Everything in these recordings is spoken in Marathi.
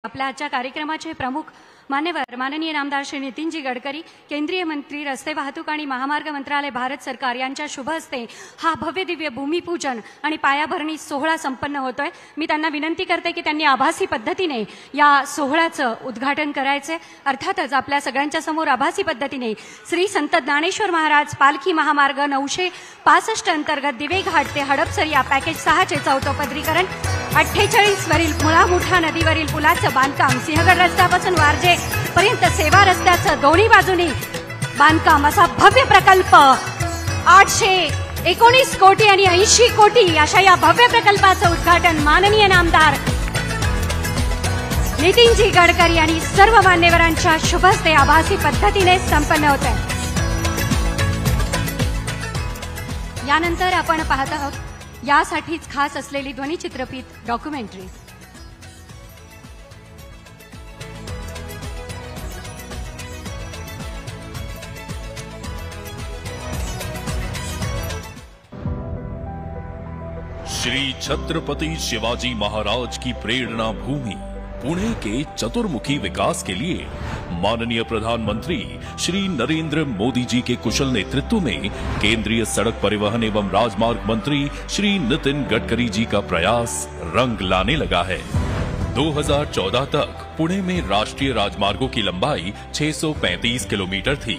आपल्या आजच्या कार्यक्रमाचे प्रमुख मान्यवर माननीय नामदार श्री नितीनजी गडकरी, केंद्रीय मंत्री, रस्ते वाहतूक आणि महामार्ग मंत्रालय, भारत सरकार यांच्या शुभ हस्ते हा भव्य दिव्य भूमिपूजन आणि पायाभरणी सोहळा संपन्न होतोय। मी त्यांना विनंती करते की त्यांनी आभासी पद्धतीने या सोहळ्याचं उद्घाटन करायचे। अर्थातच आपल्या सगळ्यांच्या समोर आभासी पद्धतीने श्री संत ज्ञानेश्वर महाराज पालखी महामार्ग 965 अंतर्गत दिवे घाट ते हडपसर या पॅकेज 6 चे चौथपदरीकरण, 48 वरील मुळामुठा नदीवरील पुलाचं बांधकाम, सिंहगड रस्त्यापासून वारजे पर्यंत सेवा रस्त्याचं दोन्ही बाजूनी बांधकाम असा भव्य प्रकल्प 819 कोटी आणि 80 कोटी अशा या भव्य प्रकल्पाचं उद्घाटन माननीय नामदार नितीनजी गडकरी आणि सर्व मान्यवरांच्या शुभ हस्ते आभासी पद्धतीने संपन्न होत आहे। यानंतर आपण पाहत आहोत यासाठीच खास असलेली ध्वनिचित्रफीत डॉक्युमेंटरी। श्री छत्रपति शिवाजी महाराज की प्रेरणा भूमि पुणे के चतुर्मुखी विकास के लिए माननीय प्रधानमंत्री श्री नरेंद्र मोदी जी के कुशल नेतृत्व में केंद्रीय सड़क परिवहन एवं राजमार्ग मंत्री श्री नितिन गडकरी जी का प्रयास रंग लाने लगा है। 2014 तक पुणे में राष्ट्रीय राजमार्गों की लंबाई 635 किलोमीटर थी।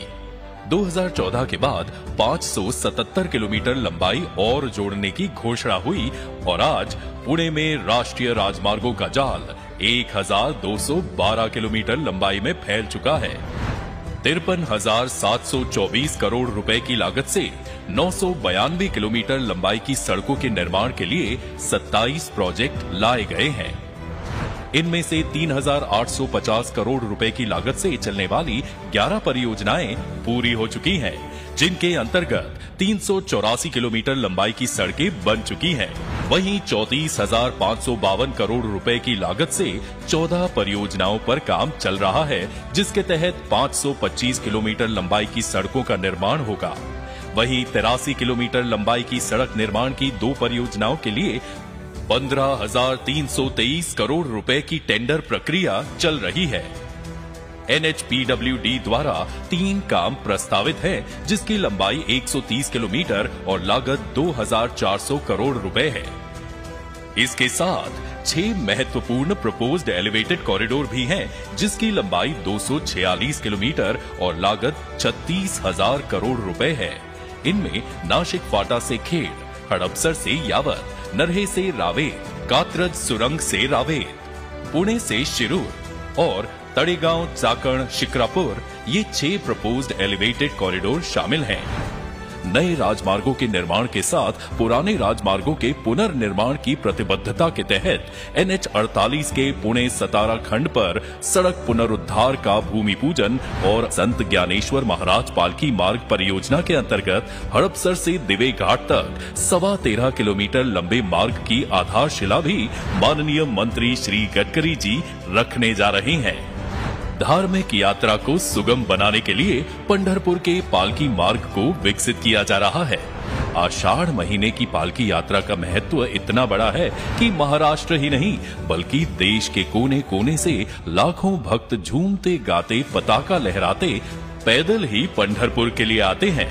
2014 के बाद 577 किलोमीटर लंबाई और जोड़ने की घोषणा हुई और आज पुणे में राष्ट्रीय राजमार्गों का जाल 1212 किलोमीटर लंबाई में फैल चुका है। 53,724 करोड़ रुपए की लागत से 992 किलोमीटर लंबाई की सड़कों के निर्माण के लिए 27 प्रोजेक्ट लाए गए हैं। इनमें से 3,850 करोड़ रुपए की लागत से चलने वाली 11 परियोजनाएं पूरी हो चुकी हैं, जिनके अंतर्गत 384 किलोमीटर लंबाई की सड़कें बन चुकी हैं। वहीं 34,552 करोड़ रुपए की लागत से 14 परियोजनाओं पर काम चल रहा है, जिसके तहत 525 किलोमीटर लंबाई की सड़कों का निर्माण होगा। वहीं 83 किलोमीटर लंबाई की सड़क निर्माण की 2 परियोजनाओं के लिए 15,323 करोड़ रुपए की टेंडर प्रक्रिया चल रही है। NHPWD द्वारा 3 काम प्रस्तावित है, जिसकी लंबाई 130 किलोमीटर और लागत 2,400 करोड़ रुपए है। इसके साथ 6 महत्वपूर्ण प्रपोज्ड एलिवेटेड कॉरिडोर भी हैं, जिसकी लंबाई 246 किलोमीटर और लागत 36,000 करोड़ रुपए है। इनमें नासिक फाटा से खेड़, हड़पसर से यावत, नरहे से रावेत, कात्रज सुरंग से रावेत, पुणे से शिरूर और तड़ेगांव, चाकण, शिक्रापुर ये 6 प्रपोज्ड एलिवेटेड कॉरिडोर शामिल हैं। नए राजमार्गों के निर्माण के साथ पुराने राजमार्गों के पुनर्निर्माण की प्रतिबद्धता के तहत NH48 के पुणे सतारा खंड पर सड़क पुनरुद्धार का भूमि पूजन और संत ज्ञानेश्वर महाराज पालकी मार्ग परियोजना के अंतर्गत हड़पसर से दिवे घाट तक 13.25 किलोमीटर लंबे मार्ग की आधारशिला भी माननीय मंत्री श्री गडकरी जी रखने जा रहे हैं। धार्मिक यात्रा को सुगम बनाने के लिए पंढरपुर के पालकी मार्ग को विकसित किया जा रहा है। आषाढ़ महीने की पालकी यात्रा का महत्व इतना बड़ा है कि महाराष्ट्र ही नहीं बल्कि देश के कोने कोने से लाखों भक्त झूमते गाते पताका लहराते पैदल ही पंढरपुर के लिए आते हैं।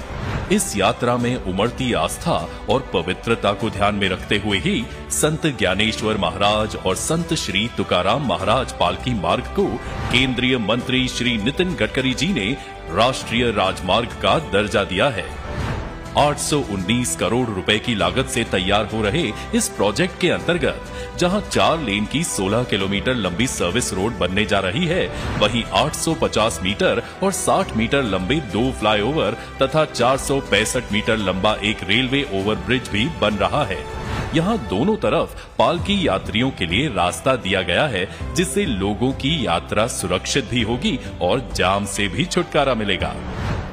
इस यात्रा में उमड़ती आस्था और पवित्रता को ध्यान में रखते हुए ही संत ज्ञानेश्वर महाराज और संत श्री तुकाराम महाराज पालकी मार्ग को केंद्रीय मंत्री श्री नितिन गडकरी जी ने राष्ट्रीय राजमार्ग का दर्जा दिया है। 819 करोड़ रुपए की लागत से तैयार हो रहे इस प्रोजेक्ट के अंतर्गत जहां 4 लेन की 16 किलोमीटर लंबी सर्विस रोड बनने जा रही है, वहीं 850 मीटर और 60 मीटर लंबे 2 फ्लाईओवर तथा 465 मीटर लंबा एक रेलवे ओवरब्रिज भी बन रहा है। यहाँ दोनों तरफ पालकी यात्रियों के लिए रास्ता दिया गया है, जिससे लोगों की यात्रा सुरक्षित भी होगी और जाम से भी छुटकारा मिलेगा।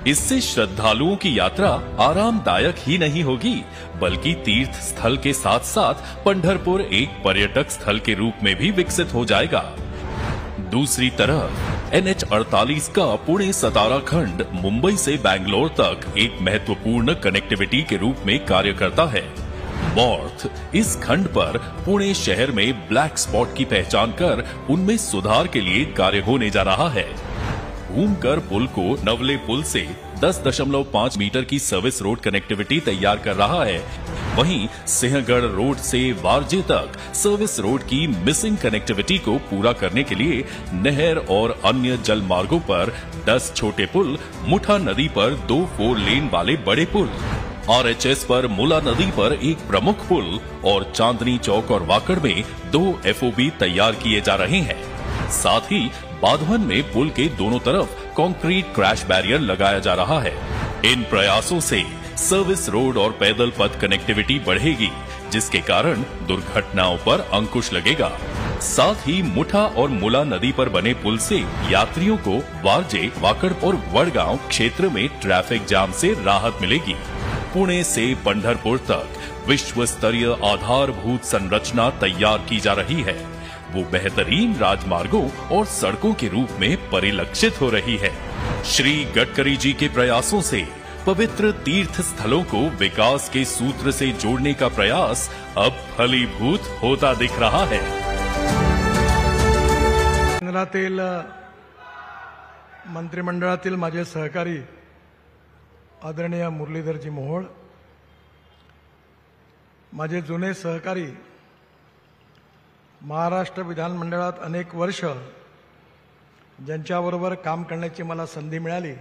इससे श्रद्धालुओं की यात्रा आरामदायक ही नहीं होगी बल्कि तीर्थ स्थल के साथ साथ पंढरपुर एक पर्यटक स्थल के रूप में भी विकसित हो जाएगा। दूसरी तरफ NH48 का पुणे सतारा खंड मुंबई से बैंगलोर तक एक महत्वपूर्ण कनेक्टिविटी के रूप में कार्य करता है। मॉर्थ इस खंड पर पुणे शहर में ब्लैक स्पॉट की पहचान कर उनमें सुधार के लिए कार्य होने जा रहा है। भूमकर पुल को नवले पुल से 10.5 मीटर की सर्विस रोड कनेक्टिविटी तैयार कर रहा है। वहीं सिंहगढ़ रोड से वारजे तक सर्विस रोड की मिसिंग कनेक्टिविटी को पूरा करने के लिए नहर और अन्य जल मार्गों पर 10 छोटे पुल, मुठा नदी पर 2 4 लेन वाले बड़े पुल, RHS पर मुला नदी पर एक प्रमुख पुल और चांदनी चौक और वाकड़ में 2 FOB तैयार किए जा रहे हैं। साथ ही बाधवन में पुल के दोनों तरफ कंक्रीट क्रैश बैरियर लगाया जा रहा है। इन प्रयासों से सर्विस रोड और पैदल पथ कनेक्टिविटी बढ़ेगी, जिसके कारण दुर्घटनाओं पर अंकुश लगेगा। साथ ही मुठा और मुला नदी पर बने पुल से यात्रियों को वारजे, वाकड़ और वडगांव क्षेत्र में ट्रैफिक जाम से राहत मिलेगी। पुणे से पंढरपुर तक विश्व स्तरीय आधारभूत संरचना तैयार की जा रही है। वो बेहतरीन राजमार्गों और सड़कों के रूप में परिलक्षित हो रही है। श्री गडकरी जी के प्रयासों से पवित्र तीर्थ स्थलों को विकास के सूत्र से जोड़ने का प्रयास अब फलीभूत होता दिख रहा है। केंद्रातील मंत्रिमंडळातील माझे सहकारी आदरणीय मुरलीधरजी मोहोळ, माझे जुने सहकारी, महाराष्ट्र विधानमंडळात अनेक वर्ष ज्यांच्याबरोबर काम करण्याची मला संधी मिळाली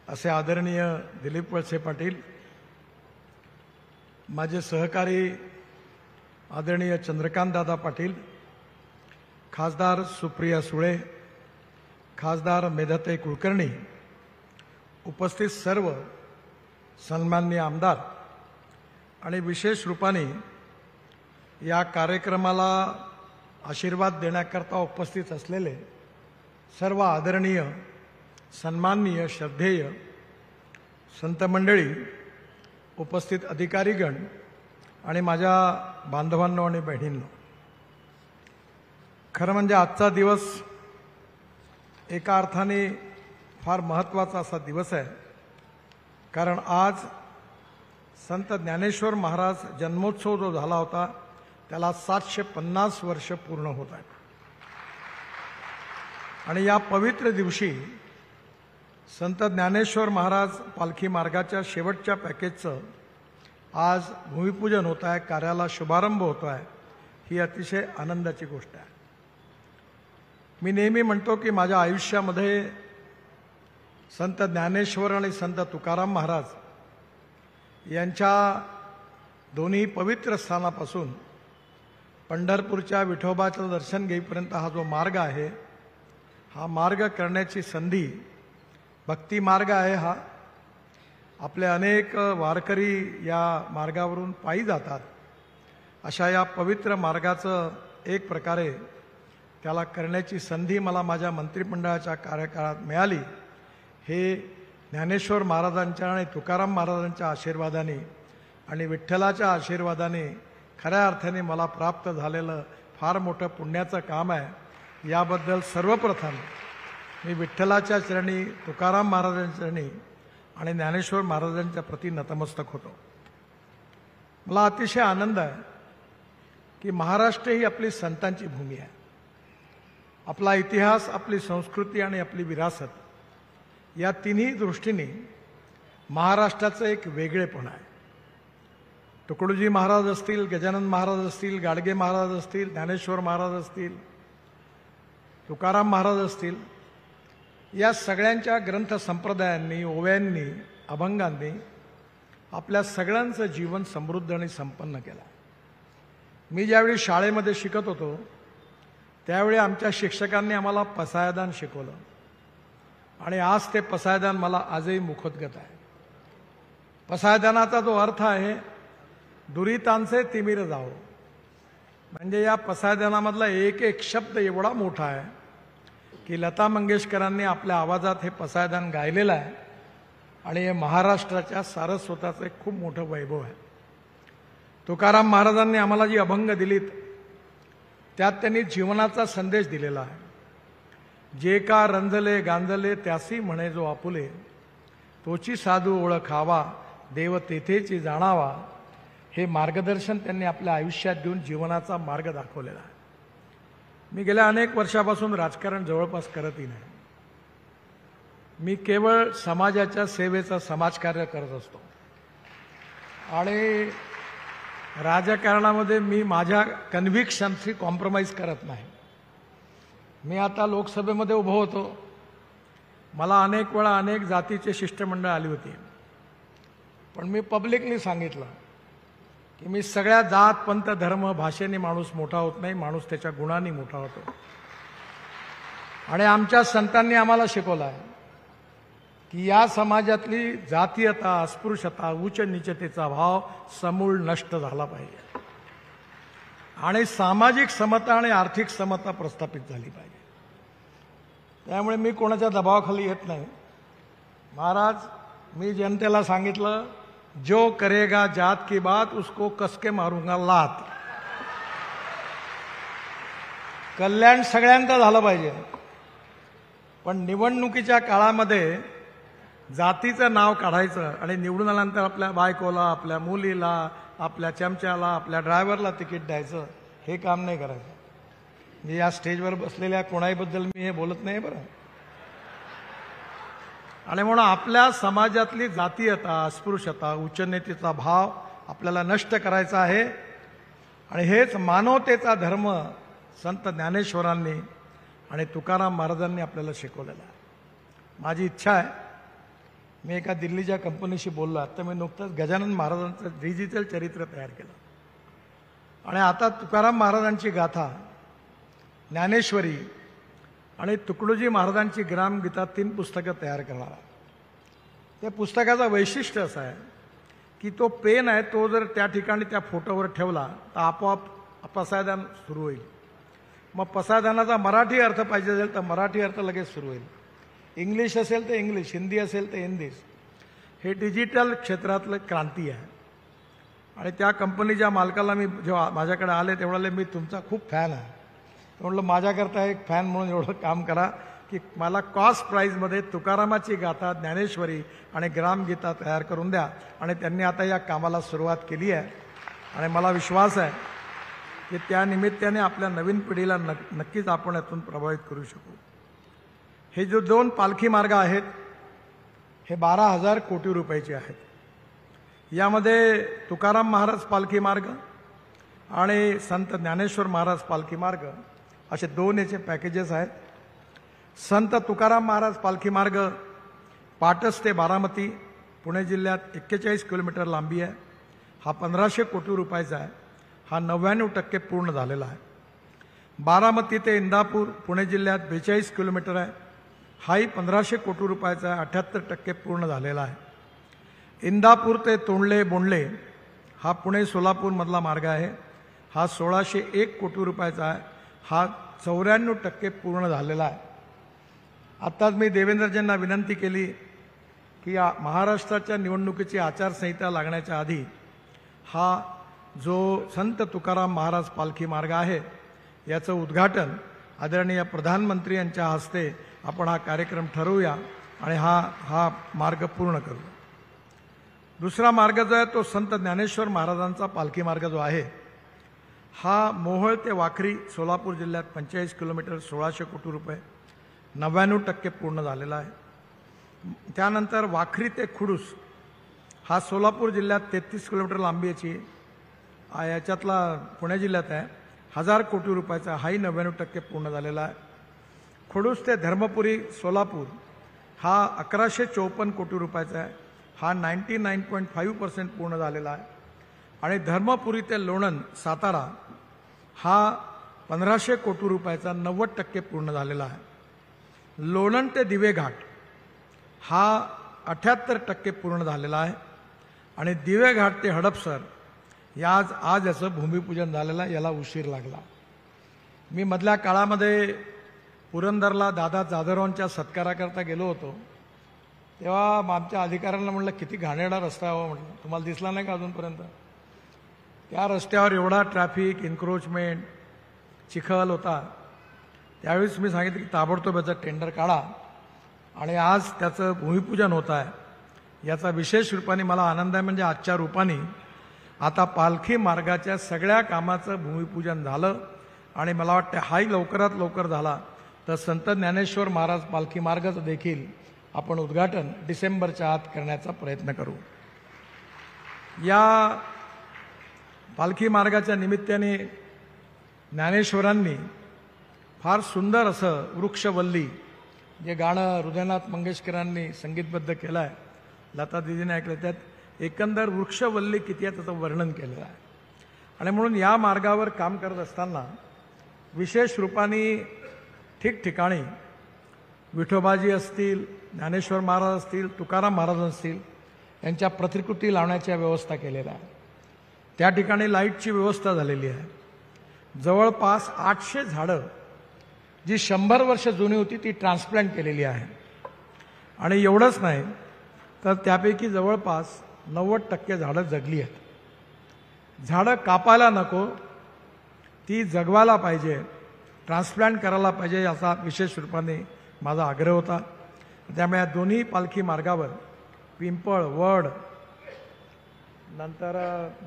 असे आदरणीय दिलीप वळसे पाटील, माझे सहकारी आदरणीय चंद्रकांत दादा पाटील, खासदार सुप्रिया सुळे, खासदार मेधाताई कुलकर्णी, उपस्थित सर्व सन्माननीय आमदार आणि विशेष रूपाने या कार्यक्रमाला आशीर्वाद देण्याकरता उपस्थित असलेले सर्व आदरणीय, सन्माननीय, श्रद्धेय संत मंडळी, उपस्थित अधिकारीगण आणि माझ्या बांधवांनो आणि बहिणींनो, खरं म्हणजे आजचा दिवस एका अर्थाने फार महत्त्वाचा असा दिवस आहे, कारण आज संत ज्ञानेश्वर महाराज जन्मोत्सव जो झाला होता त्याला 750 वर्ष पूर्ण होत आहेत। आणि या पवित्र दिवशी संत ज्ञानेश्वर महाराज पालखी मार्गाच्या शेवटच्या पॅकेजचं आज भूमिपूजन होत आहे, कार्याला शुभारंभ होत आहे। ही अतिशय आनंदाची गोष्ट आहे। मी नेहमी म्हणतो की माझ्या आयुष्यामध्ये संत ज्ञानेश्वर आणि संत तुकाराम महाराज यांच्या दोन्ही पवित्र स्थानापासून पंढरपूरच्या विठोबाचं दर्शन घेईपर्यंत हा जो मार्ग आहे, हा मार्ग करण्याची संधी, भक्ती मार्ग आहे हा। आपले अनेक वारकरी या मार्गावरून पायी जातात। अशा या पवित्र मार्गाचं एक प्रकारे त्याला करण्याची संधी मला माझ्या मंत्रिमंडळाच्या कार्यकाळात मिळाली। हे ज्ञानेश्वर महाराजांच्या आणि तुकाराम महाराजांच्या आशीर्वादाने आणि विठ्ठलाच्या आशीर्वादाने खऱ्या अर्थाने मला प्राप्त झालेलं फार मोठं पुण्याचं काम आहे। याबद्दल सर्वप्रथम मी विठ्ठलाच्या चरणी, तुकाराम महाराजांच्या चरणी आणि ज्ञानेश्वर महाराजांच्या प्रती नतमस्तक होतो। मला अतिशय आनंद आहे की महाराष्ट्र ही आपली संतांची भूमी आहे। आपला इतिहास, आपली संस्कृती आणि आपली विरासत या तिन्ही दृष्टीने महाराष्ट्राचं एक वेगळेपण आहे। तुकडोजी महाराज असतील, गजानन महाराज असतील, गाडगे महाराज असतील, ज्ञानेश्वर महाराज असतील, तुकाराम महाराज असतील, या सगळ्यांच्या ग्रंथ संप्रदायांनी, ओव्यांनी, अभंगांनी आपल्या सगळ्यांचं जीवन समृद्ध आणि संपन्न केलं। मी ज्यावेळी शाळेमध्ये शिकत होतो त्यावेळी आमच्या शिक्षकांनी आम्हाला पसायदान शिकवलं आणि आज ते पसायदान मला आजही मुखोद्गत आहे। पसायदानाचा जो अर्थ आहे, दुरितांचे तिमिर जावो, म्हणजे या पसायदानामधला एक एक शब्द एवढा मोठा आहे की लता मंगेशकरांनी आपल्या आवाजात हे पसायदान गायलेलं आहे आणि हे महाराष्ट्राच्या सारस्वताचं एक खूप मोठं वैभव आहे। तुकाराम महाराजांनी आम्हाला जी अभंग दिलीत त्यात त्यांनी जीवनाचा संदेश दिलेला आहे। जे का रंजले गांजले त्यासी म्हणे जो आपुले, तोची साधू ओळखावा देव तेथेची जाणावा, हे मार्गदर्शन त्यांनी आपल्या आयुष्यात देऊन जीवनाचा मार्ग दाखवलेला आहे. मी गेल्या अनेक वर्षापासून राजकारण जवळपास करतही नाही. मी केवळ समाजाच्या सेवेचं समाजकार्य करत असतो आणि राजकारणामध्ये मी माझ्या कन्व्हिक्शनशी कॉम्प्रोमाइज करत नाही. मी आता लोकसभेमध्ये उभं होतो. मला अनेक वेळा अनेक जातीचे शिष्टमंडळ आली होती, पण मी पब्लिकली सांगितलं की मी सगळ्या जात पंथ धर्म भाषेने माणूस मोठा होत नाही, माणूस त्याच्या गुणांनी मोठा होतो. आणि आमच्या संतांनी आम्हाला शिकवलं आहे की या समाजातली जातीयता, अस्पृश्यता, उच्च नीचतेचा भाव समूळ नष्ट झाला पाहिजे आणि सामाजिक समता आणि आर्थिक समता प्रस्थापित झाली पाहिजे. त्यामुळे मी कोणाच्या दबावाखाली येत नाही. महाराज, मी जनतेला सांगितलं, जो करेगा जात की बात उसको कसके मारूंगा लात. कल्याण सगळ्यांचं झालं पाहिजे, पण निवडणुकीच्या काळामध्ये जातीचं नाव काढायचं आणि निवडून आल्यानंतर आपल्या बायकोला, आपल्या मुलीला, आपल्या चमच्याला, आपल्या ड्रायव्हरला तिकीट द्यायचं, हे काम नाही करायचं. मी या स्टेजवर बसलेल्या कोणाहीबद्दल मी हे बोलत नाही बरं. आणि म्हणून आपल्या समाजातली जातीयता, अस्पृश्यता, उच्चनीतीचा भाव आपल्याला नष्ट करायचा आहे. आणि हेच मानवतेचा धर्म संत ज्ञानेश्वरांनी आणि तुकाराम महाराजांनी आपल्याला शिकवलेला आहे. माझी इच्छा आहे, मी एका दिल्लीच्या कंपनीशी बोललो. आता मी नुकतंच गजानन महाराजांचं डिजिटल चरित्र तयार केलं आणि आता तुकाराम महाराजांची गाथा, ज्ञानेश्वरी आणि तुकडोजी महाराजांची ग्रामगीता 3 पुस्तकं तयार करणार आहे. त्या पुस्तकाचं वैशिष्ट्य असं आहे की तो पेन आहे, तो जर त्या ठिकाणी त्या फोटोवर ठेवला तर आपोआप पसायदान सुरू होईल. मग पसायदानाचा मराठी अर्थ पाहिजे असेल तर मराठी अर्थ लगेच सुरू होईल. इंग्लिश असेल तर इंग्लिश, हिंदी असेल तर हिंदी. हे डिजिटल क्षेत्रातलं क्रांती आहे. आणि त्या कंपनीच्या मालकाला मी जेव्हा माझ्याकडे आले तेवढ्याला मी तुमचा खूप फॅन आहे. म्हटलं माझ्याकरता एक फॅन म्हणून एवढं काम करा की मला कॉस्ट प्राईजमध्ये तुकारामाची गाथा, ज्ञानेश्वरी आणि ग्रामगीता तयार करून द्या. आणि त्यांनी आता या कामाला सुरुवात केली आहे आणि मला विश्वास आहे की त्या निमित्ताने आपल्या नवीन पिढीला नक्कीच आपण यातून प्रभावित करू शकू. हे जो 2 पालखी मार्ग आहेत हे 12,000 कोटी रुपयाचे आहेत. यामध्ये तुकाराम महाराज पालखी मार्ग आणि संत ज्ञानेश्वर महाराज पालखी मार्ग असे 2 याचे पॅकेजेस आहेत. संत तुकाराम महाराज पालखी मार्ग पाटस ते बारामती पुणे जिल्ह्यात 41 किलोमीटर लांबी आहे. हा 1500 कोटी रुपयाचा आहे. हा 99% पूर्ण झालेला आहे. बारामती ते इंदापूर पुणे जिल्ह्यात 42 किलोमीटर आहे. हाही 1500 कोटी रुपयाचा आहे. 78% पूर्ण झालेला आहे. इंदापूर ते तोंडले बोंडले हा पुणे सोलापूरमधला मार्ग आहे. हा 1601 कोटी रुपयाचा आहे. हा 94% पूर्ण झालेला आहे. आत्ताच मी देवेंद्रजींना विनंती केली की महाराष्ट्राच्या निवडणुकीची आचारसंहिता लागण्याच्या आधी हा जो संत तुकाराम महाराज पालखी मार्ग आहे याचं उद्घाटन आदरणीय प्रधानमंत्री यांच्या हस्ते आपण हा कार्यक्रम ठरवूया आणि हा मार्ग पूर्ण करू. दुसरा मार्ग जो आहे तो संत ज्ञानेश्वर महाराजांचा पालखी मार्ग जो आहे हा मोहोळ ते वाखरी सोलापूर जिल्ह्यात 45 किलोमीटर 1600 कोटी रुपये 99% पूर्ण झालेला आहे. त्यानंतर वाखरी ते खुडूस हा सोलापूर जिल्ह्यात 33 किलोमीटर लांबीची याच्यातला पुणे जिल्ह्यात आहे. 1000 कोटी रुपयाचा हाही 99% पूर्ण झालेला आहे. खुडूस ते धर्मपुरी सोलापूर हा 1154 कोटी रुपयाचा आहे. हा 99.5% पूर्ण झालेला आहे. आणि धर्मपुरी ते लोणंद सातारा हा 1500 कोटी रुपयाचा 90% पूर्ण झालेला आहे. लोणंद ते दिवेघाट हा 78% पूर्ण झालेला आहे. आणि दिवेघाट ते हडपसर आज याचं भूमिपूजन झालेलं आहे. याला उशीर लागला. मी मधल्या काळामध्ये पुरंदरला दादा जाधवरावांच्या सत्काराकरता गेलो होतो. तेव्हा आमच्या अधिकाऱ्यांना म्हटलं किती घाणेरडा रस्ता हवा म्हटलं, तुम्हाला दिसला नाही का अजूनपर्यंत. त्या रस्त्यावर एवढा ट्रॅफिक, एन्क्रोचमेंट, चिखल होता. त्यावेळेस मी सांगितलं की ताबडतोब याचं टेंडर काढा आणि आज त्याचं भूमिपूजन होत आहे. याचा विशेष रूपाने मला आनंद आहे. म्हणजे आजच्या रूपाने आता पालखी मार्गाच्या सगळ्या कामाचं भूमिपूजन झालं आणि मला वाटतं हाही लवकरात लवकर झाला तर संत ज्ञानेश्वर महाराज पालखी मार्गाचं देखील आपण उद्घाटन डिसेंबरच्या आत करण्याचा प्रयत्न करू। या पालखी मार्गाच्या निमित्ताने ज्ञानेश्वरांनी फार सुंदर असं वृक्षवल्ली जे गाणं हृदयनाथ मंगेशकरांनी संगीतबद्ध केलं आहे, लता दिदीने ऐकलं, त्यात एकंदर वृक्षवल्ली किती आहे त्याचं वर्णन केलेलं आहे। आणि म्हणून या मार्गावर काम करत असताना विशेष रूपाने ठिकठिकाणी विठोबाजी असतील, ज्ञानेश्वर महाराज असतील, तुकाराम महाराज असतील यांच्या प्रतिकृती लावण्याच्या व्यवस्था केलेल्या आहे। त्या ठिकाणी लाईटची व्यवस्था झालेली आहे। जवळपास 800 झाडं जी 100 वर्ष जुनी होती ती ट्रान्सप्लांट केलेली आहे। आणि एवढंच नाही तर त्यापैकी जवळपास 90% झाडं जगली आहेत। झाडं कापायला नको, ती जगवायला पाहिजे, ट्रान्सप्लांट करायला पाहिजे याचा विशेष रूपाने माझा आग्रह होता। त्यामुळे या दोन्ही पालखी मार्गावर पिंपळ, वड, नंतर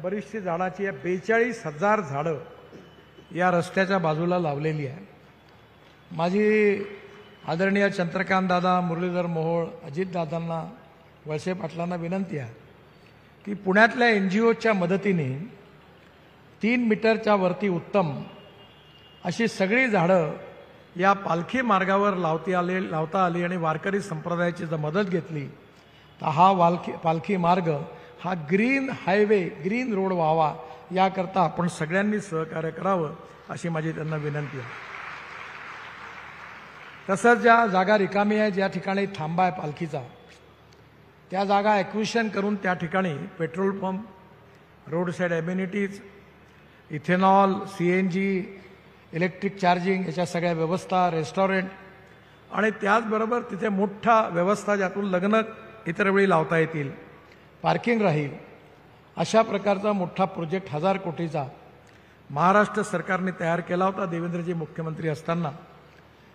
बरीचशी झाडाची 42,000 झाडं या रस्त्याच्या बाजूला लावलेली आहे। माझी आदरणीय चंद्रकांत दादा, मुरलीधर मोहोळ, अजितदादांना, वळसे पाटलांना विनंती आहे की पुण्यातल्या NGOच्या मदतीने 3 मीटरच्या वरती उत्तम अशी सगळी झाडं या पालखी मार्गावर लावता आली आणि वारकरी संप्रदायाची जर मदत घेतली तर हा पालखी मार्ग हा ग्रीन हायवे, ग्रीन रोड व्हावा याकरता आपण सगळ्यांनी सहकार्य करावं अशी माझी त्यांना विनंती आहे। तसंच ज्या जागा रिकामी आहे, ज्या ठिकाणी थांबा आहे पालखीचा, त्या जागा ॲक्विशन करून त्या ठिकाणी petrol pump, road side amenities, ethanol, CNG, electric charging याच्या सगळ्या व्यवस्था, रेस्टॉरंट आणि त्याचबरोबर तिथे मोठा व्यवस्था ज्यातून लग्न इतर वेळी लावता येतील, पार्किंग राहील, अशा प्रकारचा मोठा प्रोजेक्ट 1000 कोटीचा महाराष्ट्र सरकारने तयार केला होता देवेंद्रजी मुख्यमंत्री असताना।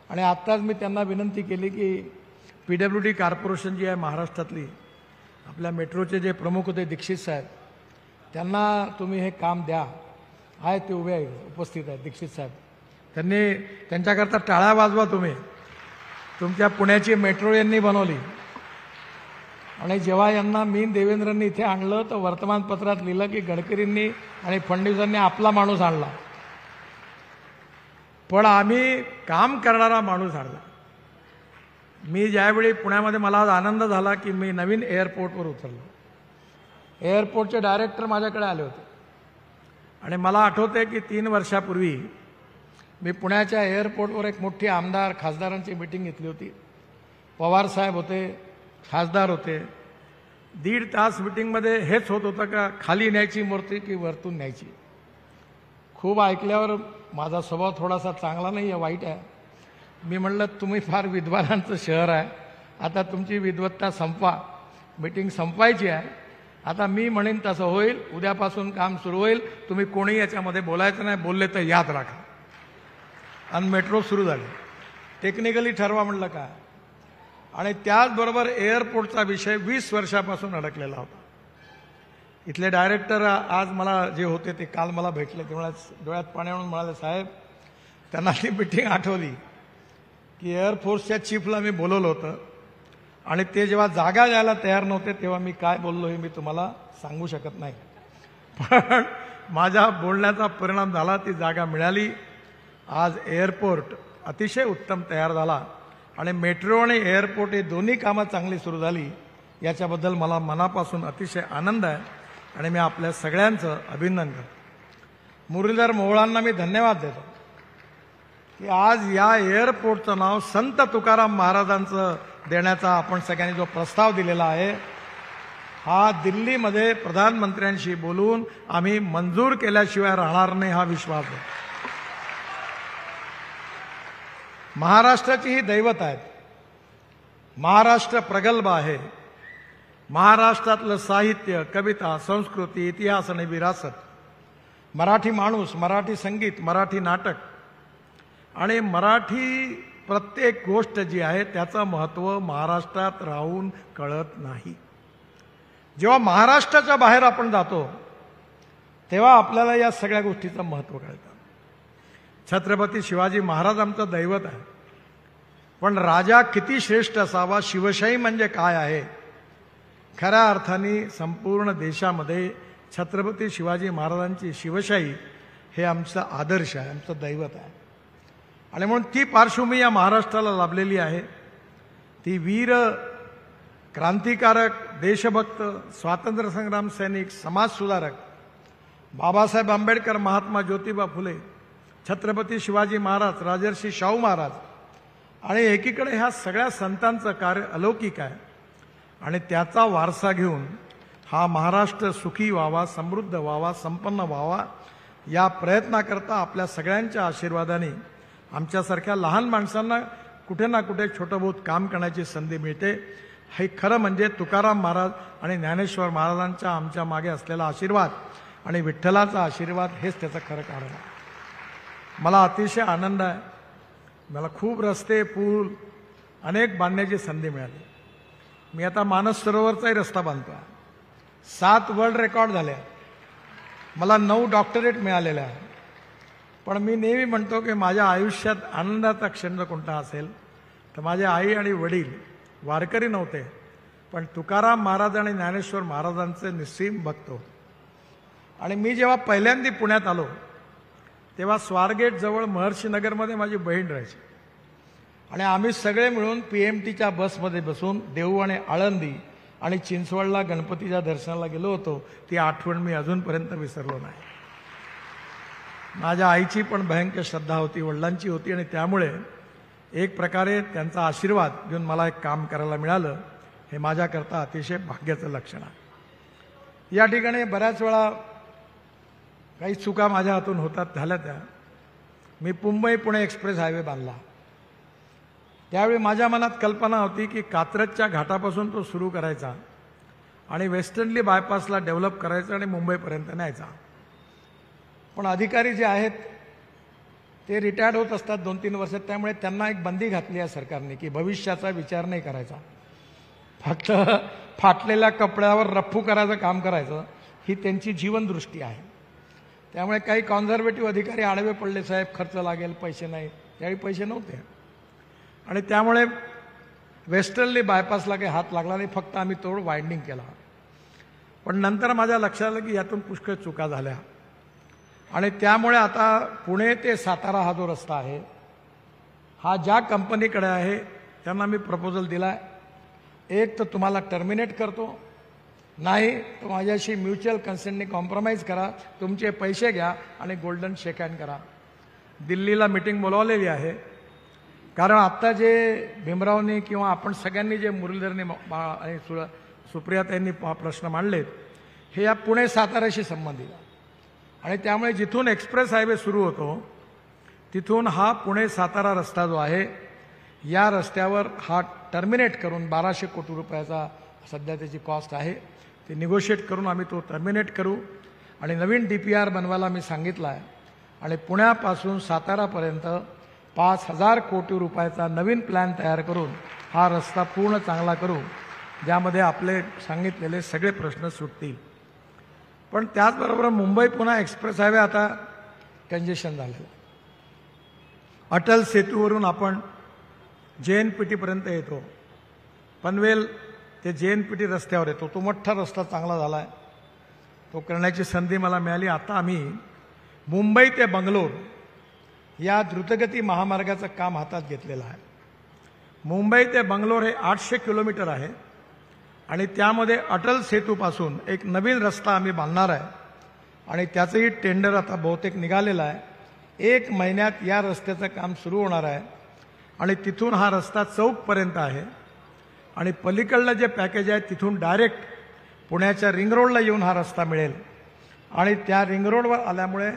आणि आत्ताच मी त्यांना विनंती केली की PWD कॉर्पोरेशन जी आहे महाराष्ट्रातली, आपल्या मेट्रोचे जे प्रमुख होते दीक्षित साहेब, त्यांना तुम्ही हे काम द्या। आहे ते उभे आहे, उपस्थित आहेत दीक्षित साहेब, त्यांच्याकरता टाळ्या वाजवा तुम्ही। तुमच्या पुण्याची मेट्रो यांनी बनवली आणि जेव्हा यांना देवेंद्रांनी इथे आणलं तर वर्तमानपत्रात लिहिलं की गडकरींनी आणि फडणवीसांनी आपला माणूस आणला, पण आम्ही काम करणारा माणूस आणला। मी ज्यावेळी पुण्यामध्ये मला आज आनंद झाला की मी नवीन एअरपोर्टवर उतरलो, एअरपोर्टचे डायरेक्टर माझ्याकडे आले होते आणि मला आठवते की 3 वर्षापूर्वी मी पुण्याच्या एअरपोर्टवर एक मोठी आमदार खासदारांची मीटिंग घेतली होती। पवार साहेब होते, खासदार होते। 1.5 तास मीटिंगमध्ये हेच होत होतं का खाली न्यायची मूर्ती की वरतून न्यायची। खूप ऐकल्यावर माझा स्वभाव थोडासा चांगला नाही आहे, वाईट आहे। मी म्हणलं तुम्ही फार विद्वानांचं शहर आहे, आता तुमची विद्वत्ता संपवा, मीटिंग संपवायची आहे। आता मी म्हणेन तसं होईल, उद्यापासून काम सुरू होईल, तुम्ही कोणी याच्यामध्ये बोलायचं नाही, बोलले तर याद राखा। आणि मेट्रो सुरू झाली, टेक्निकली ठरवा म्हणलं काय। आणि त्याचबरोबर एअरपोर्टचा विषय 20 वर्षापासून अडकलेला होता। इथले डायरेक्टर आज मला जे होते ते काल मला भेटले, ते म्हणाले, डोळ्यात पाणी आणून म्हणाले, साहेब त्यांना ती मीटिंग आठवली की एअरफोर्सच्या चीफला मी बोलवलं होतं आणि ते जेव्हा जागा द्यायला तयार नव्हते तेव्हा मी काय बोललो हे मी तुम्हाला सांगू शकत नाही, पण माझ्या बोलण्याचा परिणाम झाला, ती जागा मिळाली। आज एअरपोर्ट अतिशय उत्तम तयार झाला आणि मेट्रो आणि एअरपोर्ट हे दोन्ही कामं चांगली सुरू झाली, याच्याबद्दल मला मनापासून अतिशय आनंद आहे आणि मी आपल्या सगळ्यांचं अभिनंदन करतो। मुरलीधर मोहोळांना मी धन्यवाद देतो की आज या एअरपोर्टचं नाव संत तुकाराम महाराजांचं देण्याचा आपण सगळ्यांनी जो प्रस्ताव दिलेला आहे, हा दिल्लीमध्ये प्रधानमंत्र्यांशी बोलून आम्ही मंजूर केल्याशिवाय राहणार नाही, हा विश्वास आहे। महाराष्ट्राची ही दैवत आहेत, महाराष्ट्र प्रगल्भ आहे। महाराष्ट्रातलं साहित्य, कविता, संस्कृती, इतिहास आणि विरासत, मराठी माणूस, मराठी संगीत, मराठी नाटक आणि मराठी प्रत्येक गोष्ट जी आहे त्याचं महत्त्व महाराष्ट्रात राहून कळत नाही। जेव्हा महाराष्ट्राच्या बाहेर आपण जातो तेव्हा आपल्याला या सगळ्या गोष्टीचं महत्त्व कळतं. छत्रपती शिवाजी महाराज आमचं दैवत आहे, पण राजा किती श्रेष्ठ असावा, शिवशाही म्हणजे काय आहे, खऱ्या अर्थाने संपूर्ण देशामध्ये छत्रपती शिवाजी महाराजांची शिवशाही हे आमचा आदर्श आहे, आमचं दैवत आहे. आणि म्हणून ती पार्श्वभूमी या महाराष्ट्राला लाभलेली आहे. ती वीर, क्रांतिकारक, देशभक्त, स्वातंत्र्य संग्राम सैनिक, समाजसुधारक बाबासाहेब आंबेडकर, महात्मा ज्योतिबा फुले, छत्रपती शिवाजी महाराज, राजर्षी शाहू महाराज आणि एकीकडे ह्या सगळ्या संतांचं कार्य अलौकिक आहे. आणि त्याचा वारसा घेऊन हा महाराष्ट्र सुखी व्हावा, समृद्ध व्हावा, संपन्न व्हावा या प्रयत्नाकरता आपल्या सगळ्यांच्या आशीर्वादाने आमच्यासारख्या लहान माणसांना कुठे ना कुठे छोटं बहुत काम करण्याची संधी मिळते. हे खरं म्हणजे तुकाराम महाराज आणि ज्ञानेश्वर महाराजांच्या आमच्या मागे असलेला आशीर्वाद आणि विठ्ठलाचा आशीर्वाद हेच त्याचं खरं कारण आहे. मला अतिशय आनंद आहे. मला खूप रस्ते, पूल अनेक बांधण्याची संधी मिळाली. मी आता मानस सरोवरचाही रस्ता बांधतो आहे. 7 वर्ल्ड रेकॉर्ड झाले. मला 9 डॉक्टरेट मिळालेल्या आहे. पण मी नेहमी म्हणतो की माझ्या आयुष्यात आनंदाचा क्षण कोणता असेल तर माझे आई आणि वडील वारकरी नव्हते, पण तुकाराम महाराज आणि ज्ञानेश्वर महाराजांचे निस्सीम भक्त होते. आणि मी जेव्हा पहिल्यांदा पुण्यात आलो तेव्हा स्वारगेट जवळ महर्षी नगरमध्ये माझी बहीण राहायची. आणि आम्ही सगळे मिळून PMTच्या बसमध्ये बसून देऊ आणि आळंदी आणि चिंचवडला गणपतीच्या दर्शनाला गेलो होतो. ती आठवण मी अजूनपर्यंत विसरलो नाही. माझ्या आईची पण भयंकर श्रद्धा होती, वडिलांची होती, आणि त्यामुळे एक प्रकारे त्यांचा आशीर्वाद घेऊन मला एक काम करायला मिळालं, हे माझ्याकरता अतिशय भाग्याचं लक्षण आहे. या ठिकाणी बऱ्याच वेळा काही चुका माझ्या हातून होतात, झाल्या त्या. मी मुंबई पुणे एक्सप्रेस हायवे बांधला. त्यावेळी माझ्या मनात कल्पना होती की कात्रजच्या घाटापासून तो सुरू करायचा आणि वेस्टर्नली बायपासला डेव्हलप करायचा आणि मुंबईपर्यंत न्यायचा. पण अधिकारी जे आहेत ते रिटायर्ड होत असतात 2-3 वर्षात, त्यामुळे त्यांना एक बंदी घातली आहे सरकारने की भविष्याचा विचार नाही करायचा, फक्त फाटलेल्या कपड्यावर रफ्फू करायचं काम करायचं, ही त्यांची जीवनदृष्टी आहे. त्यामुळे काही कॉन्झर्वेटिव्ह अधिकारी आडवे पडले, साहेब खर्च लागेल, पैसे नाही. त्यावेळी पैसे नव्हते आणि त्यामुळे वेस्टर्नली बायपासला काही हात लागला नाही, फक्त आम्ही तोड वाइंडिंग केला. पण नंतर माझ्या लक्षात आलं की यातून पुष्कळ चुका झाल्या आणि त्यामुळे आता पुणे ते सातारा हा जो रस्ता आहे हा ज्या कंपनीकडे आहे त्यांना मी प्रपोजल दिला आहे. एक तर तुम्हाला टर्मिनेट करतो, नाही तर माझ्याशी म्युच्युअल कन्सेंटने कॉम्प्रोमाइज करा, तुमचे पैसे घ्या आणि गोल्डन शेक हँड करा. दिल्लीला मीटिंग बोलावलेली आहे, कारण आत्ता जे भीमरावनी किंवा आपण सगळ्यांनी जे मुरलीधरनी आणि सुप्रियाताईंनी प्रश्न मांडलेत हे या पुणे साताऱ्याशी संबंधित आहे. आणि त्यामुळे जिथून एक्सप्रेस हायवे सुरू होतो तिथून हा पुणे सातारा रस्ता जो आहे या रस्त्यावर हा टर्मिनेट करून 1200 कोटी रुपयाचा सध्या त्याची कॉस्ट आहे, ते निगोशिएट करून आम्ही तो टर्मिनेट करू आणि नवीन DPR बनवायला मी सांगितलं आहे. आणि पुण्यापासून सातारापर्यंत 5000 कोटी रुपयाचा नवीन प्लॅन तयार करून हा रस्ता पूर्ण चांगला करू, ज्यामध्ये आपले सांगितलेले सगळे प्रश्न सुटतील. पण त्याचबरोबर मुंबई पुणे एक्सप्रेस हायवे आता कंजेशन झालेला. अटल सेतूवरून आपण JNPT पर्यंत येतो, पनवेल ते JNPT रस्त्यावर येतो. तो मोठा रस्ता चांगला झाला आहे, तो करण्याची संधी मला मिळाली. आता आम्ही मुंबई ते बंगलोर या द्रुतगती महामार्गाचं काम हातात घेतलेलं आहे. मुंबई ते बंगलोर हे 800 किलोमीटर आहे आणि त्यामध्ये अटल सेतूपासून एक नवीन रस्ता आम्ही बांधणार आहे आणि त्याचंही टेंडर आता बहुतेक निघालेलं आहे. 1 महिन्यात या रस्त्याचं काम सुरू होणार आहे आणि तिथून हा रस्ता चौकपर्यंत आहे आणि पलीकडलं जे पॅकेज आहे तिथून डायरेक्ट पुण्याच्या रिंग रोडला येऊन हा रस्ता मिळेल. आणि त्या रिंग रोडवर आल्यामुळे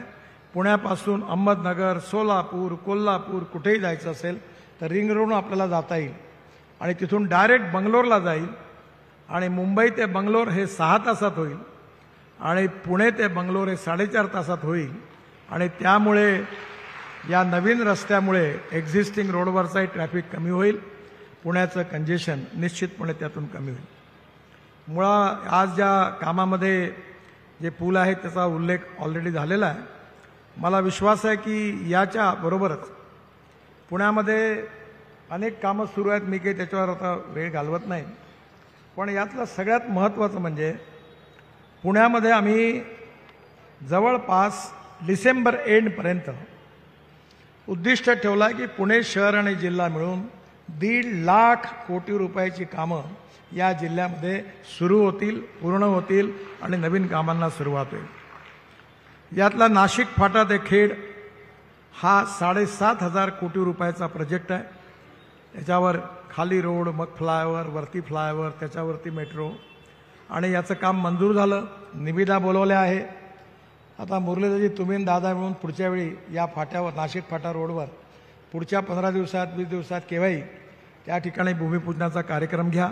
पुण्यापासून अहमदनगर, सोलापूर, कोल्हापूर कुठेही जायचं असेल तर रिंग रोडून आपल्याला जाता येईल आणि तिथून डायरेक्ट बंगलोरला जाईल. आणि मुंबई ते बंगलोर हे 6 तासात होईल आणि पुणे ते बंगलोर हे 4.5 तासात होईल. आणि त्यामुळे या नवीन रस्त्यामुळे एक्झिस्टिंग रोडवरचाही ट्रॅफिक कमी होईल, पुण्याचं कंजेशन निश्चितपणे त्यातून कमी होईल. मुळात आज ज्या कामामध्ये जे पूल आहे त्याचा उल्लेख ऑलरेडी झालेला आहे. मला विश्वास आहे की याच्या बरोबरच पुण्यामध्ये अनेक कामं सुरू आहेत. मी काही त्याच्यावर आता वेळ घालवत नाही. पण यातलं सगळ्यात महत्त्वाचं म्हणजे पुण्यामध्ये आम्ही जवळपास डिसेंबर एंडपर्यंत उद्दिष्ट ठेवलं आहे की पुणे शहर आणि जिल्हा मिळून 1.5 लाख कोटी रुपयाची कामं या जिल्ह्यामध्ये सुरू होतील, पूर्ण होतील आणि नवीन कामांना सुरुवात होईल. यातला नाशिक फाटा ते खेड हा 7,500 कोटी रुपयाचा प्रोजेक्ट आहे. याच्यावर खाली रोड, मग फ्लायओव्हर, वरती फ्लायओव्हर, त्याच्यावरती मेट्रो आणि याचं काम मंजूर झालं. निविदा बोलवल्या आहे. आता मुरलीधरजी तुम्ही दादा मिळून पुढच्या वेळी या फाट्यावर, नाशिक फाटा रोडवर पुढच्या 15 दिवसात 20 दिवसात केव्हाही त्या ठिकाणी भूमिपूजनाचा कार्यक्रम घ्या.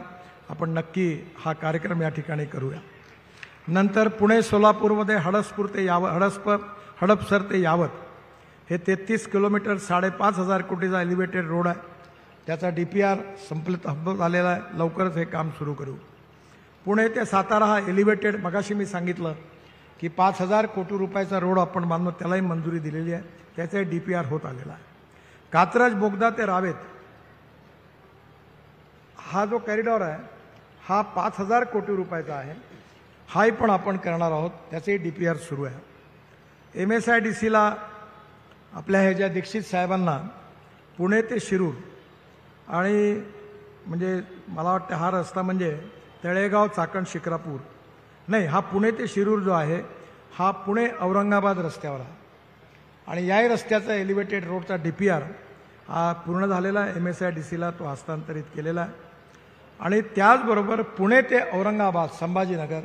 आपण नक्की हा कार्यक्रम या ठिकाणी करूया. नंतर पुणे सोलापूरमध्ये हडपसर ते यावत हे 33 किलोमीटर 5,500 कोटीचा एलिव्हेटेड रोड आहे. त्याचा DPR संपत आलेला आहे. लवकरच हे काम सुरू करू. पुणे ते सातारा हा एलिव्हेटेड, मगाशी मी सांगितलं की 5,000 कोटी रुपयाचा रोड आपण बांधलो, त्यालाही मंजुरी दिलेली आहे. त्याचाही DPR होत आलेला आहे. कात्रज बोगदा ते रावेत हा जो कॉरिडॉर आहे हा 5,000 कोटी रुपयाचा आहे. हाही पण आपण करणार आहोत. त्याचेही DPR सुरू आहे. MSIDCला आपल्या ह्या ज्या दीक्षित साहेबांना पुणे ते शिरूर आणि म्हणजे मला वाटतं हा रस्ता म्हणजे तळेगाव चाकण शिक्रापूर नाही, हा पुणे ते शिरूर जो आहे हा पुणे औरंगाबाद रस्त्यावर आहे. आणि याही रस्त्याचा एलिव्हेटेड रोडचा DPR हा पूर्ण झालेला आहे. MSIDCला तो हस्तांतरित केलेला आहे. आणि त्याचबरोबर पुणे ते औरंगाबाद संभाजीनगर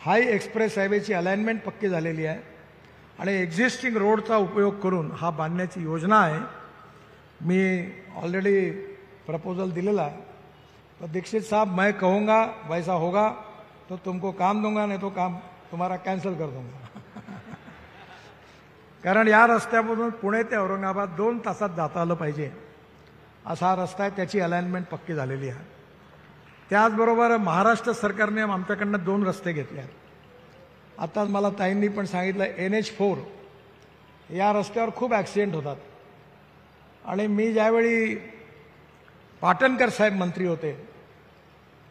हाही एक्सप्रेस हायवेची अलाइनमेंट पक्की झालेली आहे. आणि एक्झिस्टिंग रोडचा उपयोग करून हा बांधण्याची योजना आहे. मी ऑलरेडी प्रपोजल दिलेला आहे. तो दीक्षित साहब, मैं कहूँगा वैसा होगा तो तुमको काम दूंगा, नहीं तो काम तुम्हारा कॅन्सल कर दूंगा. कारण या रस्त्यामधून पुणे ते औरंगाबाद 2 तासात जाता आलं पाहिजे असा हा रस्ता आहे. त्याची अलाइनमेंट पक्की झालेली आहे. त्याचबरोबर महाराष्ट्र सरकारने आमच्याकडनं 2 रस्ते घेतले आहेत. आताच मला ताईंनी पण सांगितलं NH4 या रस्त्यावर खूप ॲक्सिडेंट होतात. आणि मी ज्यावेळी पाटणकर साहेब मंत्री होते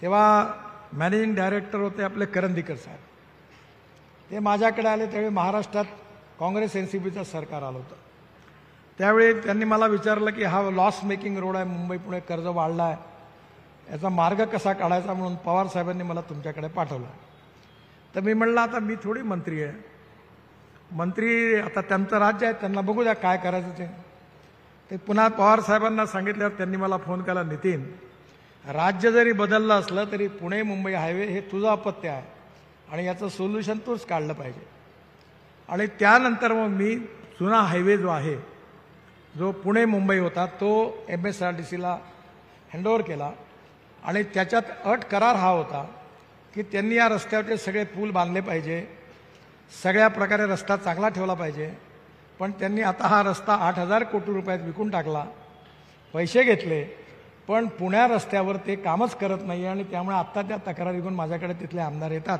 तेव्हा मॅनेजिंग डायरेक्टर होते आपले करंदीकर साहेब. ते माझ्याकडे आले त्यावेळी महाराष्ट्रात काँग्रेस NCPचं सरकार आलं होतं. त्यावेळी त्यांनी मला विचारलं की हा लॉस मेकिंग रोड आहे, मुंबई पुणे कर्ज वाढला आहे, याचा मार्ग कसा काढायचा म्हणून पवार साहेबांनी मला तुमच्याकडे पाठवलं. तर मी म्हणलं आता मी थोडी मंत्री आहे, मंत्री आता त्यांचं राज्य आहे, त्यांना बघू द्या काय करायचं ते. पुन्हा पवार साहेबांना सांगितल्यावर त्यांनी मला फोन केला, नितीन राज्य जरी बदललं असलं तरी पुणे मुंबई हायवे हे तुझं अपत्य आहे आणि याचं सोल्युशन तूच काढलं पाहिजे. आणि त्यानंतर मग मी जुना हायवे जो आहे जो पुणे मुंबई होता तो MSRDCला हँडओव्हर केला. आणि त्याच्यात अट करार हा होता की त्यांनी या रस्त्यावरचे सगळे पूल बांधले पाहिजे, सगळ्या प्रकारे रस्ता चांगला ठेवला पाहिजे. पण त्यांनी आता हा रस्ता 8,000 कोटी रुपयात विकून टाकला, पैसे घेतले, पण पुण्या रस्त्यावर ते कामच करत नाही. आणि त्यामुळे आत्ता त्या तक्रारी घेऊन माझ्याकडे तिथले आमदार येतात.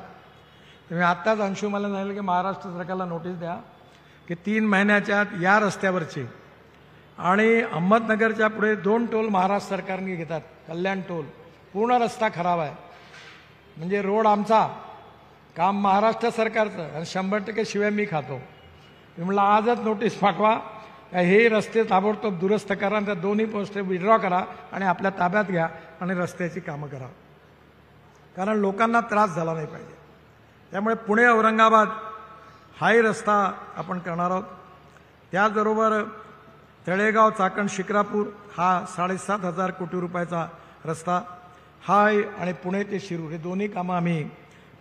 तर मी आत्ताच अंशुमाला सांगितलं की महाराष्ट्र सरकारला नोटीस द्या की 3 महिन्याच्या आत या रस्त्यावरची आणि अहमदनगरच्या पुढे 2 टोल महाराष्ट्र सरकारने घेतात, कल्याण टोल, पूर्ण रस्ता खराब आहे. म्हणजे रोड आमचा, काम महाराष्ट्र सरकारचं आणि 100% शिवाय मी खातो. मी म्हटलं आजच नोटीस पाठवा, हे रस्ते ताबडतोब दुरुस्त करा, त्या दोन्ही पोस्ट विड्रॉ करा आणि आपल्या ताब्यात घ्या आणि रस्त्याची कामं करा. कारण लोकांना त्रास झाला नाही पाहिजे. त्यामुळे पुणे औरंगाबाद हाही रस्ता आपण करणार आहोत. त्याचबरोबर तळेगाव चाकण शिक्रापूर हा 7,500 कोटी रुपयाचा रस्ता हा आहे. आणि पुणे ते शिरूर हे दोन्ही कामं आम्ही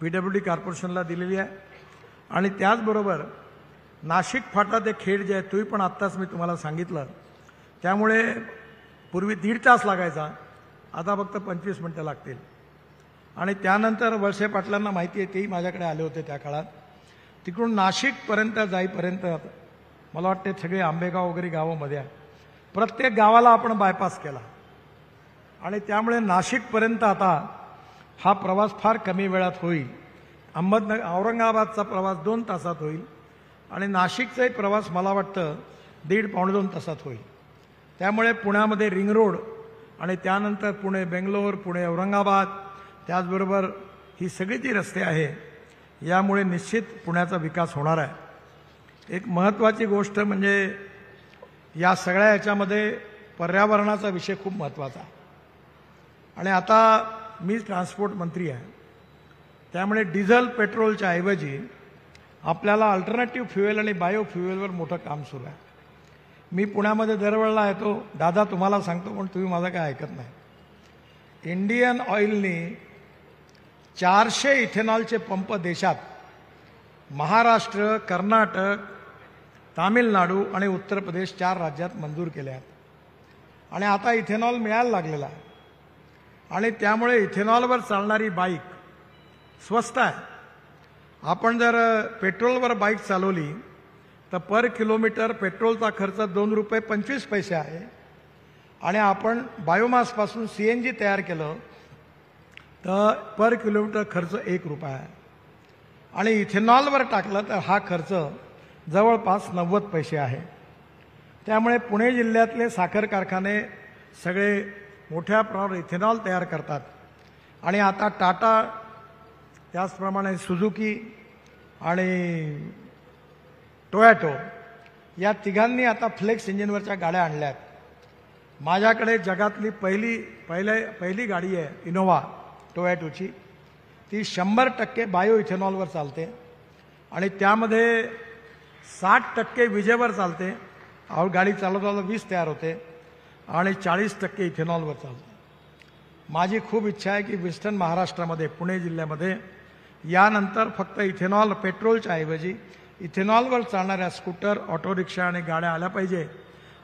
PWD कॉर्पोरेशनला दिलेली आहे. आणि त्याचबरोबर नाशिक फाटा ते खेड जे आहे तोही पण आत्ताच मी तुम्हाला सांगितलं. त्यामुळे पूर्वी 1.5 तास लागायचा, आता फक्त 25 मिनटं लागतील. आणि त्यानंतर वळसे पाटलांना माहिती आहे, तेही माझ्याकडे आले होते त्या काळात. तिकडून नाशिकपर्यंत जाईपर्यंत मला वाटते सगळे आंबेगाव वगैरे गावामध्ये आहे, प्रत्येक गावाला आपण बायपास केला. आणि त्यामुळे नाशिकपर्यंत आता हा प्रवास फार कमी वेळात होईल. औरंगाबादचा प्रवास 2 तासात होईल आणि नाशिकचाही प्रवास मला वाटतं 1.5-2 तासात होईल. त्यामुळे पुण्यामध्ये रिंग रोड आणि त्यानंतर पुणे बेंगलोर, पुणे औरंगाबाद, त्याचबरोबर ही सगळी जी रस्ते आहे यामुळे निश्चित पुण्याचा विकास होणार आहे. एक महत्त्वाची गोष्ट म्हणजे या सगळ्या याच्यामध्ये पर्यावरणाचा विषय खूप महत्त्वाचा आहे. आणि आता मी ट्रान्सपोर्ट मंत्री आहे, त्यामुळे डिझेल पेट्रोलच्या ऐवजी आपल्याला अल्टरनेटिव्ह फ्युएल आणि बायो फ्युएलवर मोठं काम सुरू आहे. मी पुण्यामध्ये दरवेळेला येतो, दादा तुम्हाला सांगतो पण तुम्ही माझं काय ऐकत नाही. इंडियन ऑइलनी 400 इथेनॉलचे पंप देशात महाराष्ट्र, कर्नाटक, तामिळनाडू आणि उत्तर प्रदेश 4 राज्यात मंजूर केले आहेत. आणि आता इथेनॉल मिळायला लागलेला आहे आणि त्यामुळे इथेनॉलवर चालणारी बाईक स्वस्त आहे. आपण जर पेट्रोलवर बाईक चालवली तर पर किलोमीटर पेट्रोलचा खर्च ₹2.25 आहे आणि आपण बायोमासपासून CNG तयार केलं तर पर किलोमीटर खर्च ₹1 आहे आणि इथेनॉलवर टाकलं तर हा खर्च जवळपास 90 पैसे आहे. त्यामुळे पुणे जिल्ह्यातले साखर कारखाने सगळे मोठ्या प्रमाणावर इथेनॉल तयार करतात आणि आता टाटा, त्याचप्रमाणे सुझुकी आणि टोयोटो या तिघांनी आता फ्लेक्स इंजिनवरच्या गाड्या आणल्या आहेत. माझ्याकडे जगातली पहिली गाडी आहे इनोव्हा टोयोटोची, ती 100% बायो इथेनॉलवर चालते आणि त्यामध्ये 60% विजेवर चालते. गाडी चालवताना 20 तयार होते आणि 40% इथेनॉलवर चालते. माझी खूप इच्छा आहे की वेस्टर्न महाराष्ट्रामध्ये पुणे जिल्ह्यामध्ये यानंतर फक्त इथेनॉल पेट्रोलच्या ऐवजी इथेनॉलवर चालणाऱ्या स्कूटर, ऑटो रिक्षा आणि गाड्या आल्या पाहिजे.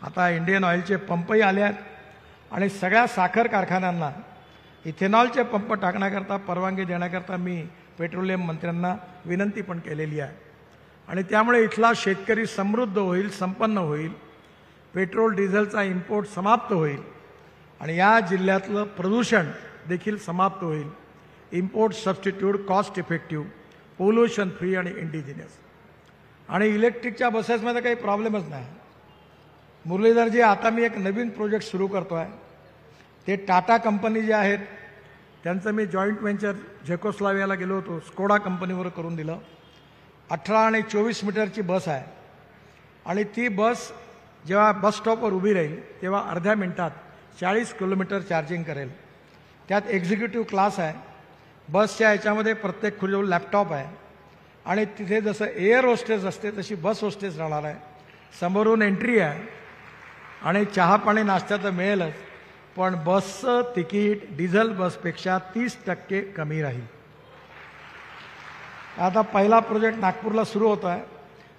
आता इंडियन ऑइलचे पंपही आले आहेत आणि सगळ्या साखर कारखान्यांना इथेनॉलचे पंप टाकण्याकरता परवानगी देण्याकरता मी पेट्रोलियम मंत्र्यांना विनंती पण केलेली आहे. आणि त्यामुळे इथला शेतकरी समृद्ध होईल, संपन्न होईल, पेट्रोल डिझेलचा इम्पोर्ट समाप्त होईल आणि या जिल्ह्यातलं प्रदूषण देखील समाप्त होईल. Import substitute, cost effective, pollution free आणि इंडिजिनियस. आणि इलेक्ट्रिकच्या बसेसमध्ये काही प्रॉब्लेमच नाही. मुरलीधरजी, आता मी एक नवीन प्रोजेक्ट सुरू करतो आहे. ते टाटा कंपनी जे आहेत त्यांचं मी जॉईंट व्हेंचर झेकोस्लावियाला गेलो होतो, स्कोडा कंपनीवर करून दिलं. 18 आणि 24 मीटरची बस आहे आणि ती बस जेव्हा बस स्टॉपवर उभी राहील तेव्हा अर्ध्या मिनिटात 40 किलोमीटर चार्जिंग करेल. त्यात एक्झिक्युटिव्ह क्लास आहे. बसच्या याच्यामध्ये प्रत्येक खुर्चीवर लॅपटॉप आहे आणि तिथे जसं एअर होस्टेस असते तशी बस होस्टेस राहणार आहे. समोरून एंट्री आहे आणि चहा पाणी नाश्त्याचं मिळेलच, पण बसचं तिकीट डिझेल बसपेक्षा 30% कमी राहील. आता पहिला प्रोजेक्ट नागपूरला सुरू होत आहे,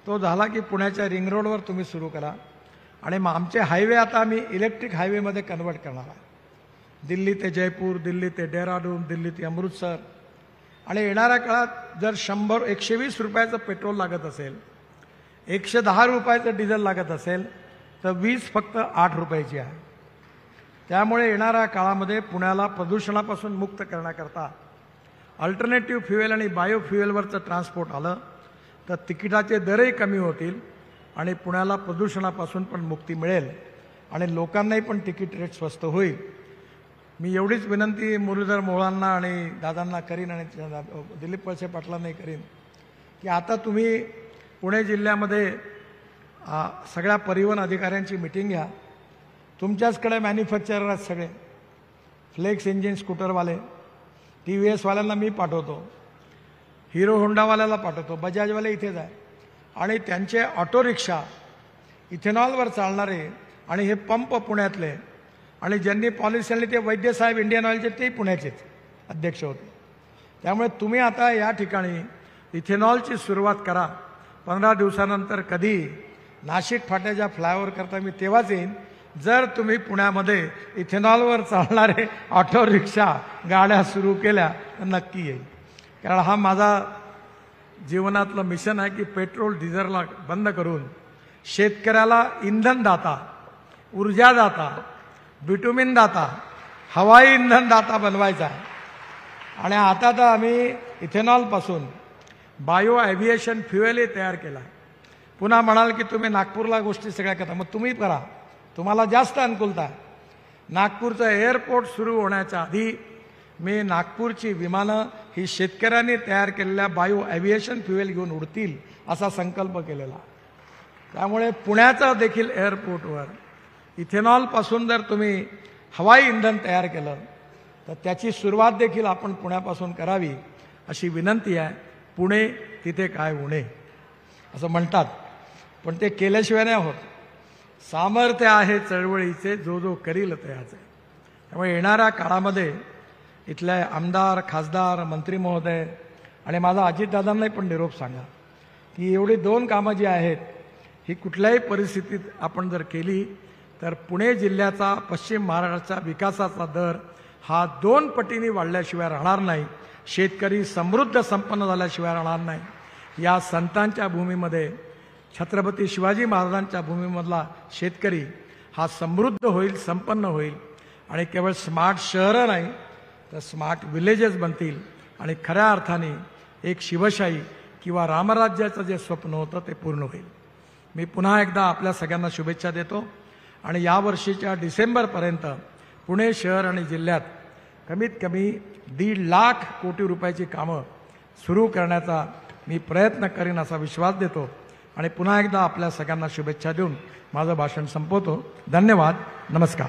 तो झाला की पुण्याच्या रिंग रोडवर तुम्ही सुरू करा आणि मग आमचे हायवे आता आम्ही इलेक्ट्रिक हायवेमध्ये कन्वर्ट करणार आहे. दिल्ली ते जयपूर, दिल्ली ते डेहराडून, दिल्ली ते अमृतसर. आणि येणाऱ्या काळात जर 120 रुपयाचं पेट्रोल लागत असेल, 110 रुपयाचं डिझेल लागत असेल तर वीज फक्त 8 रुपयाची आहे. त्यामुळे येणाऱ्या काळामध्ये पुण्याला प्रदूषणापासून मुक्त करण्याकरता अल्टरनेटिव्ह फ्युएल आणि बायो फ्युएलवरचं ट्रान्सपोर्ट आलं तर तिकिटाचे दरही कमी होतील आणि पुण्याला प्रदूषणापासून पण मुक्ती मिळेल आणि लोकांनाही पण तिकीट रेट स्वस्त होईल. मी एवढीच विनंती मुरलीधर मोहोळांना आणि दादांना करीन आणि दिलीप वळसे पाटलांनाही करीन की आता तुम्ही पुणे जिल्ह्यामध्ये सगळ्या परिवहन अधिकाऱ्यांची मिटिंग घ्या. तुमच्याचकडे मॅन्युफॅक्चरर आहेत सगळे, फ्लेक्स इंजिन स्कूटरवाले, TVS वाल्यांना मी पाठवतो, हिरो होंडावाल्याला पाठवतो, बजाजवाले इथेच आहे आणि त्यांचे ऑटो रिक्षा इथेनॉलवर चालणारे आणि हे पंप पुण्यातले आणि ज्यांनी पॉलिसी आणली ते वैद्यसाहेब इंडियन ऑइलचे तेही पुण्याचेच अध्यक्ष होते. त्यामुळे तुम्ही आता या ठिकाणी इथेनॉलची सुरुवात करा. 15 दिवसानंतर कधी नाशिक फाट्याच्या फ्लायओव्हर करता मी तेव्हाच येईन जर तुम्ही पुण्यामध्ये इथेनॉलवर चालणारे ऑटो रिक्षा गाड्या सुरू केल्या तर नक्की येईल. कारण हा माझा जीवनातलं मिशन आहे की पेट्रोल डिझेलला बंद करून शेतकऱ्याला इंधनदाता, ऊर्जादाता, बिटुमिन दाता, हवाई इंधन दाता बनवायचा आहे. आणि आता तर आम्ही इथेनॉलपासून बायो ॲव्हिएशन फ्युएलही तयार केला. पुन्हा म्हणाल की तुम्ही नागपूरला गोष्टी सगळ्या करता, मग तुम्ही करा, तुम्हाला जास्त अनुकूलता आहे. नागपूरचं एअरपोर्ट सुरू होण्याच्या आधी मी नागपूरची विमानं ही शेतकऱ्यांनी तयार केलेल्या बायो ॲव्हिएशन फ्युएल घेऊन उडतील असा संकल्प केलेला. त्यामुळे पुण्याचा देखील एअरपोर्टवर इथेनॉलपासून जर तुम्ही हवाई इंधन तयार केलं तर त्याची सुरुवात देखील आपण पुण्यापासून करावी अशी विनंती आहे. पुणे तिथे काय उणे असं म्हणतात, पण ते केल्याशिवाय नाही होत. सामर्थ्य आहे चळवळीचे जो जो करील त्याचे. त्यामुळे येणाऱ्या काळामध्ये इथले आमदार, खासदार, मंत्री महोदय आणि माझा अजितदादांनाही पण निरोप सांगा की एवढी 2 कामं जी आहेत ही कुठल्याही परिस्थितीत आपण जर केली तर पुणे जिल्ह्याचा, पश्चिम महाराष्ट्राच्या विकासाचा दर हा 2 पटीने वाढल्याशिवाय राहणार नाही. शेतकरी समृद्ध संपन्न झाल्याशिवाय राहणार नाही. या संतांच्या भूमीमध्ये, छत्रपती शिवाजी महाराजांच्या भूमीमधला शेतकरी हा समृद्ध होईल, संपन्न होईल आणि केवळ स्मार्ट शहरं नाही तर स्मार्ट विलेजेस बनतील आणि खऱ्या अर्थाने एक शिवशाही किंवा रामराज्याचं जे स्वप्न होतं ते पूर्ण होईल. मी पुन्हा एकदा आपल्या सगळ्यांना शुभेच्छा देतो आणि यावर्षीच्या डिसेंबरपर्यंत पुणे शहर आणि जिल्ह्यात कमीत कमी 1.5 लाख कोटी रुपयाची कामं सुरू करण्याचा मी प्रयत्न करीन असा विश्वास देतो आणि पुन्हा एकदा आपल्या सगळ्यांना शुभेच्छा देऊन माझं भाषण संपवतो. धन्यवाद. नमस्कार.